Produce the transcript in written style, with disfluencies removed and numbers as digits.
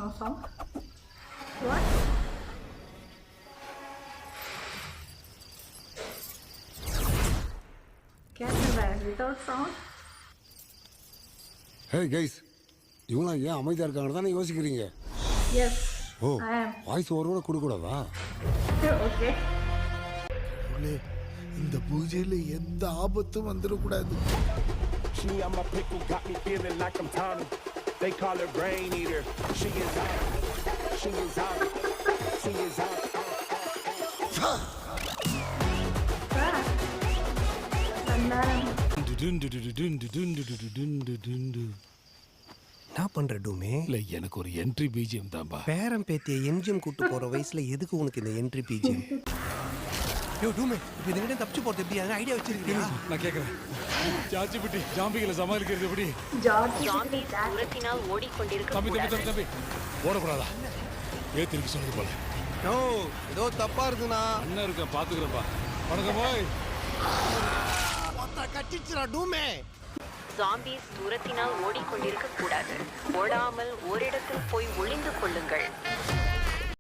no sound. What? Cat in there without sound? Hey guys இவங்களாம் ஏன் அமைதியாக இருக்காங்கன்னு தானே யோசிக்கிறீங்க. Yes. Oh I am. Voice over கூட கொடுக்கூடாதா? Okay. இந்த பூஜையில எந்த ஆபத்தும் வந்துடக்கூடாது. She on my pickle got me feeling like I'm Tommy. They call her brain eater. She is out. She is out. She is out. என்ன பண்ற டூமே? இல்ல எனக்கு ஒரு என்ட்ரி பிஜிஎம் தான்பா. பேரம் பேத்திய எம்ஜிஎம் கூட்டு போற வயசுல எதுக்கு உனக்கு இந்த என்ட்ரி பிஜிஎம்? யோ டூமே, இப்போ இந்த விட தப்பிச்சு போறது எப்படி? அந்த ஐடியா வச்சிருக்கியா? நான் கேக்குறேன். சாச்சி பிட்டி ஜாம்பிகளை சமாளிக்கிறது எப்படி? ஜாம்பி தூரத்தினால் ஓடிக்கொண்டிருக்க தம்பி ஓடக்கூடாதா? ஏத்திருக்கு சொல்லுது போல. நோ, ஏதோ தப்பா இருக்குண்ணா. அண்ணன் இருக்க பாத்துக்கிறப்பா. வணக்கம் போய். கட்டிச்சுடா டூமே. ஜாம்பிஸ் தூரத்தினால் ஓடிக்கொண்டிருக்க கூடாது. ஓடாமல் ஓரிடத்தில் போய் ஒளிந்து கொள்ளுங்கள்.